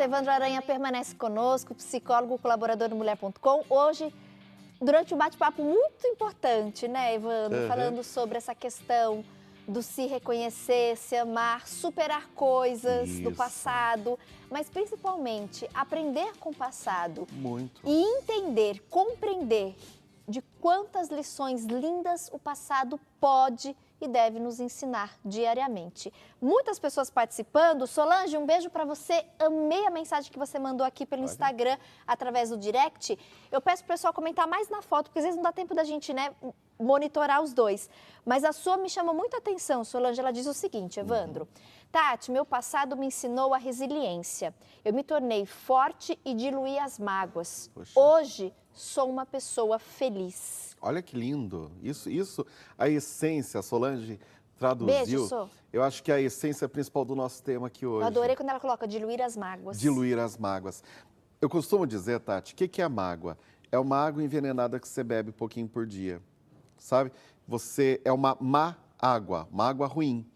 Evandro Aranha permanece conosco, psicólogo, colaborador do Mulher.com. Hoje, durante um bate-papo muito importante, né, Evandro? Falando sobre essa questão do se reconhecer, se amar, superar coisas do passado, mas principalmente aprender com o passado. Muito. E entender, compreender de quantas lições lindas o passado pode e deve nos ensinar diariamente. Muitas pessoas participando. Solange, um beijo para você. Amei a mensagem que você mandou aqui pelo Instagram, através do direct. Eu peço para o pessoal comentar mais na foto, porque às vezes não dá tempo da gente, né, monitorar os dois. Mas a sua me chamou muita atenção, Solange. Ela diz o seguinte, Evandro. Tati, meu passado me ensinou a resiliência. Eu me tornei forte e diluí as mágoas. Poxa. Hoje, sou uma pessoa feliz. Olha que lindo. Isso, a essência, a Solange traduziu. Beijo, Sô. Eu acho que é a essência principal do nosso tema aqui hoje. Eu adorei quando ela coloca diluir as mágoas. Diluir as mágoas. Eu costumo dizer, Tati, o que é a mágoa? É uma água envenenada que você bebe um pouquinho por dia, sabe? Você é uma má água, uma água ruim.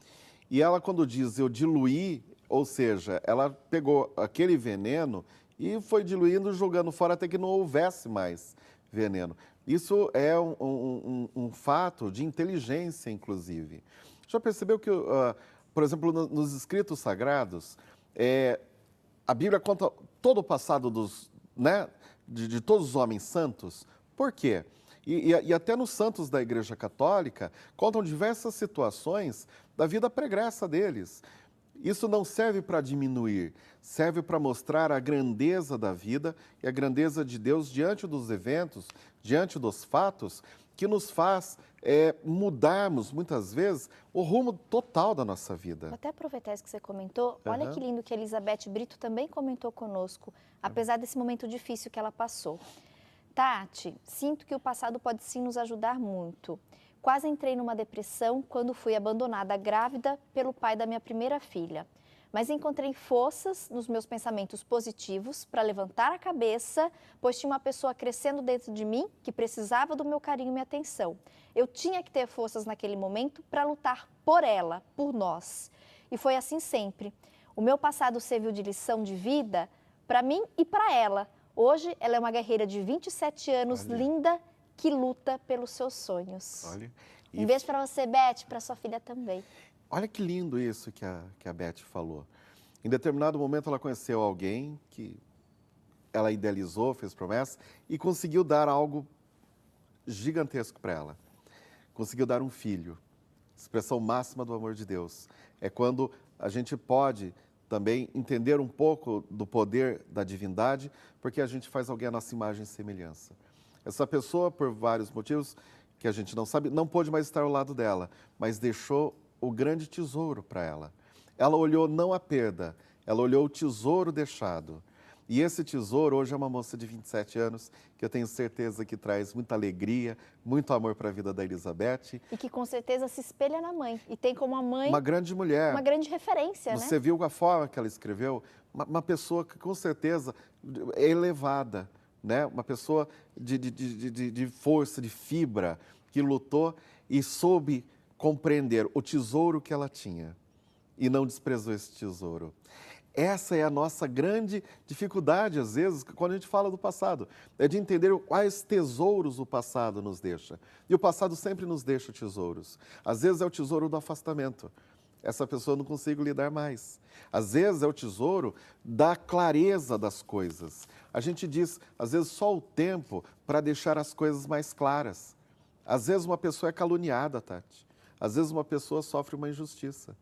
E ela, quando diz eu diluí, ou seja, ela pegou aquele veneno e foi diluindo, jogando fora até que não houvesse mais veneno. Isso é um fato de inteligência, inclusive. Já percebeu que, por exemplo, nos escritos sagrados, a Bíblia conta todo o passado de todos os homens santos? Por quê? E até nos santos da Igreja Católica contam diversas situações da vida pregressa deles. Isso não serve para diminuir, serve para mostrar a grandeza da vida e a grandeza de Deus diante dos eventos, diante dos fatos, que nos faz mudarmos, muitas vezes, o rumo total da nossa vida. Vou até aproveitar isso que você comentou. Olha que lindo que a Elizabeth Brito também comentou conosco, apesar desse momento difícil que ela passou. Tati, sinto que o passado pode sim nos ajudar muito. Quase entrei numa depressão quando fui abandonada grávida pelo pai da minha primeira filha. Mas encontrei forças nos meus pensamentos positivos para levantar a cabeça, pois tinha uma pessoa crescendo dentro de mim que precisava do meu carinho e minha atenção. Eu tinha que ter forças naquele momento para lutar por ela, por nós. E foi assim sempre. O meu passado serviu de lição de vida para mim e para ela. Hoje, ela é uma guerreira de 27 anos, linda, que luta pelos seus sonhos. Olha, um beijo para você, Beth, para sua filha também. Olha que lindo isso que a Beth falou. Em determinado momento, ela conheceu alguém que ela idealizou, fez promessa e conseguiu dar algo gigantesco para ela. Conseguiu dar um filho. Expressão máxima do amor de Deus. É quando a gente pode também entender um pouco do poder da divindade, porque a gente faz alguém à nossa imagem e semelhança. Essa pessoa, por vários motivos que a gente não sabe, não pôde mais estar ao lado dela, mas deixou o grande tesouro para ela. Ela olhou não a perda, ela olhou o tesouro deixado. E esse tesouro hoje é uma moça de 27 anos, que eu tenho certeza que traz muita alegria, muito amor para a vida da Elizabeth. E que com certeza se espelha na mãe. E tem como a mãe uma grande mulher. Uma grande referência, né? Você viu a forma que ela escreveu? Uma pessoa que com certeza é elevada, né? Uma pessoa de força, de fibra, que lutou e soube compreender o tesouro que ela tinha e não desprezou esse tesouro. Essa é a nossa grande dificuldade, às vezes, quando a gente fala do passado. É de entender quais tesouros o passado nos deixa. E o passado sempre nos deixa tesouros. Às vezes é o tesouro do afastamento. Essa pessoa não consigo lidar mais. Às vezes é o tesouro da clareza das coisas. A gente diz, às vezes, só o tempo para deixar as coisas mais claras. Às vezes uma pessoa é caluniada, Tati. Às vezes uma pessoa sofre uma injustiça.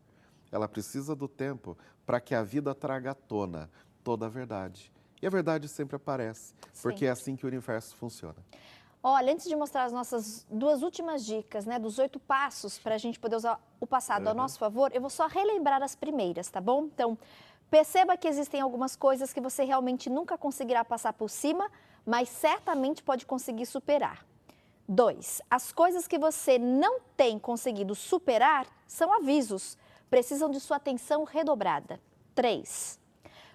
Ela precisa do tempo para que a vida traga à tona toda a verdade. E a verdade sempre aparece, porque é assim que o universo funciona. Olha, antes de mostrar as nossas duas últimas dicas, né, dos 8 passos para a gente poder usar o passado a nosso favor, eu vou só relembrar as primeiras, tá bom? Então, perceba que existem algumas coisas que você realmente nunca conseguirá passar por cima, mas certamente pode conseguir superar. 2, as coisas que você não tem conseguido superar são avisos. Precisam de sua atenção redobrada. 3.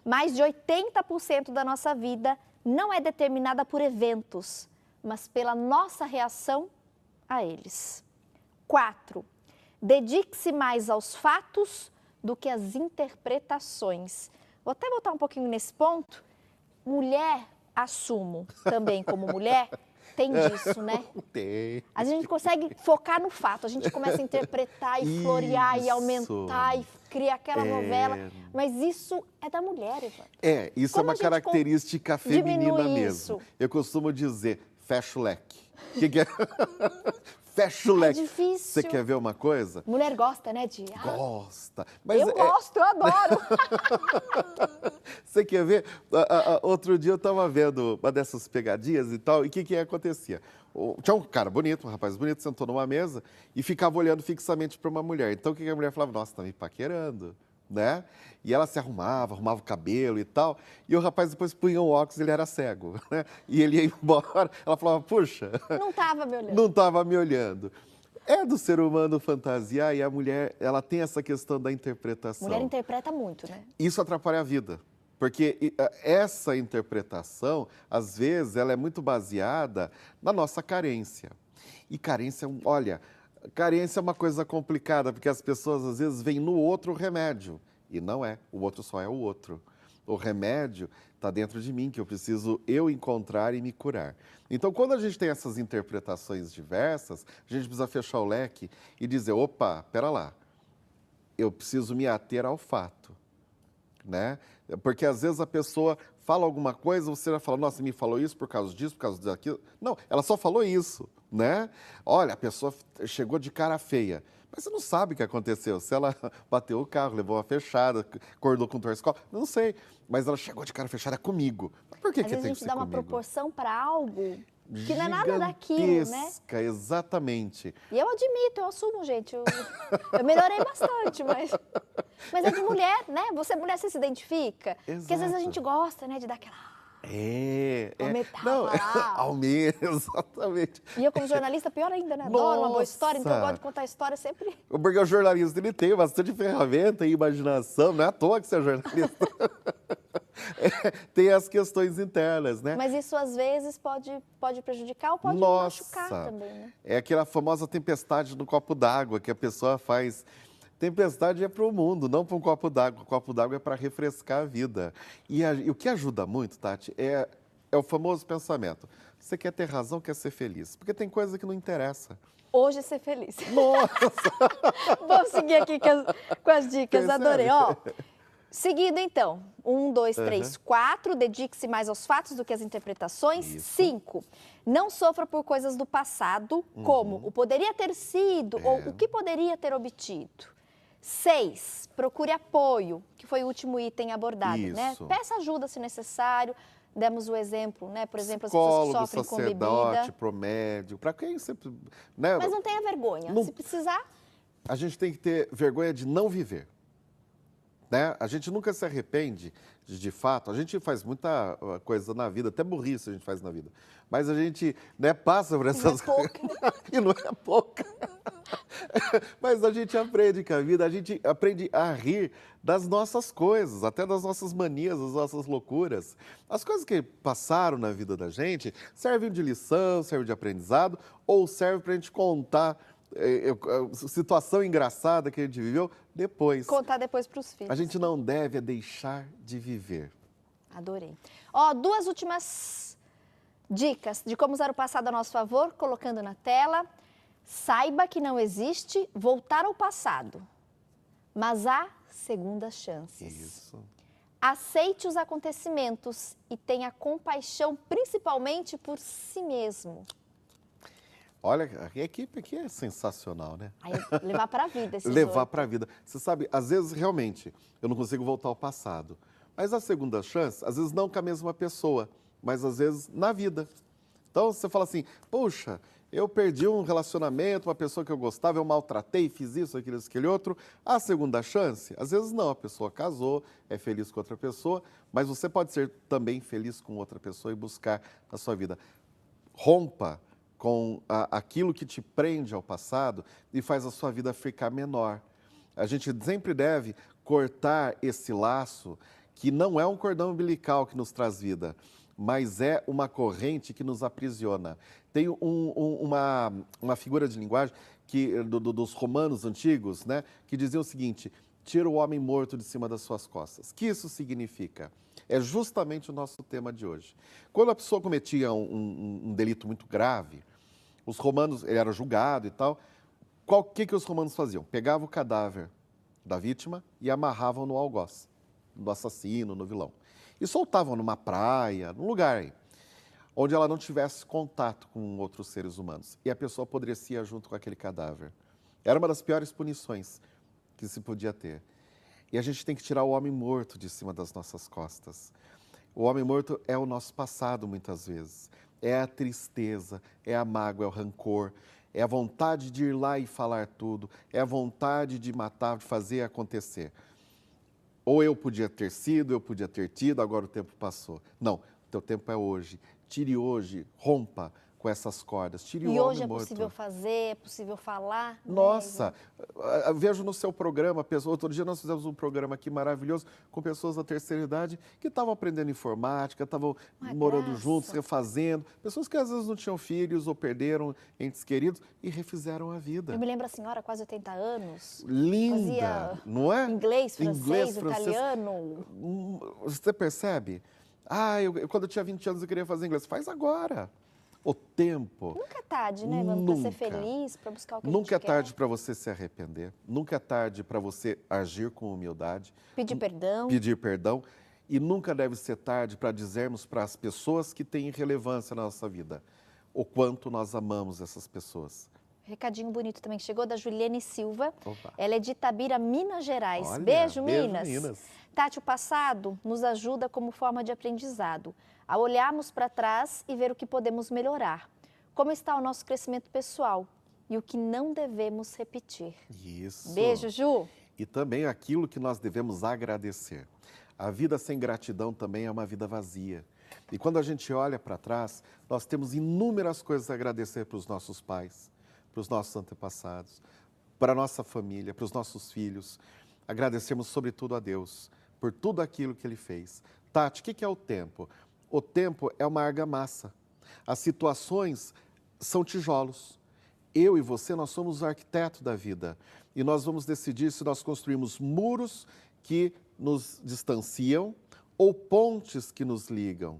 Mais de 80% da nossa vida não é determinada por eventos, mas pela nossa reação a eles. 4. Dedique-se mais aos fatos do que às interpretações. Vou até voltar um pouquinho nesse ponto. Mulher, assumo também como mulher, tem disso, né? Tem. A gente consegue focar no fato, a gente começa a interpretar e florear e aumentar e criar aquela novela. Mas isso é da mulher, Evandro. Isso Como é uma característica feminina mesmo. Isso? Eu costumo dizer, fecha o leque. O que é? Fecha o leque. É difícil. Você quer ver uma coisa? Mulher gosta, né, Gosta. Mas eu gosto, eu adoro. Você quer ver? Outro dia eu estava vendo uma dessas pegadinhas e tal, e o que acontecia? Tinha um cara bonito, um rapaz bonito, sentou numa mesa e ficava olhando fixamente para uma mulher. Então, o que a mulher falava? Nossa, tá me paquerando, né? E ela se arrumava o cabelo e tal, e o rapaz depois punha o óculos, ele era cego, né? E ele ia embora, ela falava, puxa... Não estava me olhando. Não estava me olhando. É do ser humano fantasiar e a mulher, ela tem essa questão da interpretação. Mulher interpreta muito, né? Isso atrapalha a vida, porque essa interpretação, às vezes, ela é muito baseada na nossa carência. E carência, olha, carência é uma coisa complicada, porque as pessoas, às vezes, veem no outro o remédio. E não é, o outro só é o outro. O remédio está dentro de mim, que eu preciso encontrar e me curar. Então, quando a gente tem essas interpretações diversas, a gente precisa fechar o leque e dizer, opa, pera lá, eu preciso me ater ao fato, né? Porque, às vezes, a pessoa fala alguma coisa, você já fala, nossa, me falou isso por causa disso, por causa daquilo. Não, ela só falou isso, né? Olha, a pessoa chegou de cara feia. Mas você não sabe o que aconteceu. Se ela bateu o carro, levou uma fechada, acordou com torcicolo, não sei. Mas ela chegou de cara fechada comigo. Por que Às que vezes tem a que ser gente dá uma comigo? proporção para algo que não é nada daquilo, né? Exatamente. E eu admito, eu assumo, gente. Eu melhorei bastante, mas é de mulher, né? Você mulher, você se identifica? Porque às vezes a gente gosta, né, de dar aquela... Não, exatamente. E eu, como jornalista, pior ainda, né? Adoro uma boa história, então eu gosto de contar a história sempre. Porque o jornalista, ele tem bastante ferramenta e imaginação, não é à toa que você é jornalista. Tem as questões internas, né? Mas isso, às vezes, pode prejudicar ou pode machucar também, né? É aquela famosa tempestade no copo d'água que a pessoa faz. Tempestade é para o mundo, não para um copo d'água. O copo d'água é para refrescar a vida. E o que ajuda muito, Tati, é o famoso pensamento. Você quer ter razão, quer ser feliz. Porque tem coisa que não interessa. Hoje é ser feliz. Nossa! Vamos seguir aqui com as dicas, adorei. Ó, seguindo, então. 1, 2, 3, 4. Dedique-se mais aos fatos do que às interpretações. 5. Não sofra por coisas do passado, como o poderia ter sido ou o que poderia ter obtido. 6. Procure apoio, que foi o último item abordado, né? Peça ajuda se necessário. Demos o exemplo, né? Por exemplo, as pessoas que sofrem com bebida. Sacerdote, promédio, para quem sempre... Né? Mas não tenha vergonha. Se precisar... A gente tem que ter vergonha de não viver. Né? A gente nunca se arrepende, de fato. A gente faz muita coisa na vida, até burrice a gente faz na vida. Mas a gente, né, passa por essas coisas. E não é pouca. Mas a gente aprende com a vida, a gente aprende a rir das nossas coisas, até das nossas manias, das nossas loucuras. As coisas que passaram na vida da gente servem de lição, servem de aprendizado, ou servem para a gente contar situação engraçada que a gente viveu depois. Contar depois para os filhos. A gente não deve deixar de viver. Adorei. Ó, 2 últimas dicas de como usar o passado a nosso favor, colocando na tela. Saiba que não existe voltar ao passado, mas há segundas chances. Isso. Aceite os acontecimentos e tenha compaixão, principalmente por si mesmo. Olha, a equipe aqui é sensacional, né? Aí, levar para a vida esses Levar para a vida. Você sabe, às vezes, realmente, eu não consigo voltar ao passado. Mas a segunda chance, às vezes não com a mesma pessoa, mas às vezes na vida. Então, você fala assim, puxa, eu perdi um relacionamento, uma pessoa que eu gostava, eu maltratei, fiz isso, aquele outro. A segunda chance, às vezes não, a pessoa casou, é feliz com outra pessoa, mas você pode ser também feliz com outra pessoa e buscar na sua vida. Rompa com aquilo que te prende ao passado e faz a sua vida ficar menor. A gente sempre deve cortar esse laço, que não é um cordão umbilical que nos traz vida, mas é uma corrente que nos aprisiona. Tem uma figura de linguagem dos romanos antigos, né, que dizia o seguinte, tira o homem morto de cima das suas costas. O que isso significa? É justamente o nosso tema de hoje. Quando a pessoa cometia um delito muito grave, os romanos, ele era julgado e tal, o que os romanos faziam? Pegavam o cadáver da vítima e amarravam no algoz, do assassino, no vilão. E soltavam numa praia, num lugar aí, onde ela não tivesse contato com outros seres humanos. E a pessoa apodrecia junto com aquele cadáver. Era uma das piores punições que se podia ter. E a gente tem que tirar o homem morto de cima das nossas costas. O homem morto é o nosso passado, muitas vezes. É a tristeza, é a mágoa, é o rancor, é a vontade de ir lá e falar tudo, é a vontade de matar, de fazer acontecer. Ou eu podia ter sido, eu podia ter tido, agora o tempo passou. Não, o teu tempo é hoje. Tire hoje, rompa com essas cordas, tire o homem morto. E hoje é possível fazer, é possível falar. Nossa, vejo no seu programa, outro dia nós fizemos um programa aqui maravilhoso com pessoas da terceira idade que estavam aprendendo informática, estavam morando juntos, refazendo, pessoas que às vezes não tinham filhos ou perderam entes queridos e refizeram a vida. Eu me lembro a senhora, quase 80 anos. Linda, fazia não é? Inglês, francês, italiano. Você percebe? Quando eu tinha 20 anos eu queria fazer inglês. Faz agora. O tempo. Nunca é tarde, né, Evandro? Para ser feliz, para buscar o que a gente Nunca é quer. tarde para você se arrepender. Nunca é tarde para você agir com humildade. Pedir perdão. Pedir perdão. E nunca deve ser tarde para dizermos para as pessoas que têm relevância na nossa vida o quanto nós amamos essas pessoas. Recadinho bonito também que chegou da Juliane Silva. Opa. Ela é de Itabira, Minas Gerais. Olha, beijo, beijo, Minas. Minas. Tati, o passado nos ajuda como forma de aprendizado, a olharmos para trás e ver o que podemos melhorar. Como está o nosso crescimento pessoal e o que não devemos repetir. Isso. Beijo, Ju. E também aquilo que nós devemos agradecer. A vida sem gratidão também é uma vida vazia. E quando a gente olha para trás, nós temos inúmeras coisas a agradecer para os nossos pais, para os nossos antepassados, para a nossa família, para os nossos filhos. Agradecermos sobretudo a Deus por tudo aquilo que Ele fez. Tati, o que é o tempo? O tempo é uma argamassa. As situações são tijolos. Eu e você, nós somos o arquiteto da vida. E nós vamos decidir se nós construímos muros que nos distanciam ou pontes que nos ligam.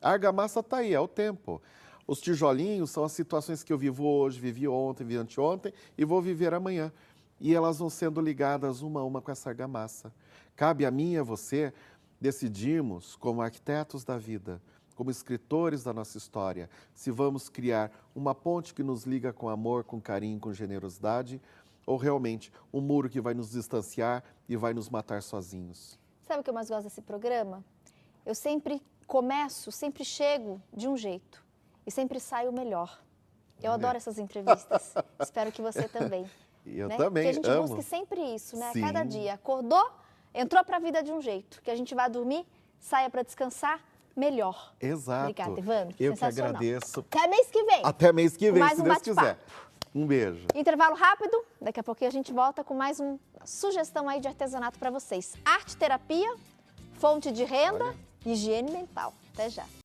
A argamassa está aí, é o tempo. Os tijolinhos são as situações que eu vivo hoje, vivi ontem, vi anteontem e vou viver amanhã. E elas vão sendo ligadas uma a uma com essa argamassa. Cabe a mim e a você decidirmos, como arquitetos da vida, como escritores da nossa história, se vamos criar uma ponte que nos liga com amor, com carinho, com generosidade, ou realmente um muro que vai nos distanciar e vai nos matar sozinhos. Sabe o que eu mais gosto desse programa? Eu sempre começo, sempre chego de um jeito e sempre saio melhor. Eu adoro essas entrevistas. Espero que você também. Eu né? também que a gente amo. busque sempre isso, né? Sim. A cada dia. Acordou, entrou para a vida de um jeito. Que a gente vá dormir, saia para descansar melhor. Exato. Obrigada, Evandro. Eu que Sensacional. agradeço. Até mês que vem. Até mês que vem, Mais se um Deus bate-papo. quiser. Um beijo. Intervalo rápido. Daqui a pouquinho a gente volta com mais uma sugestão aí de artesanato para vocês. Arte terapia, fonte de renda, higiene mental. Até já.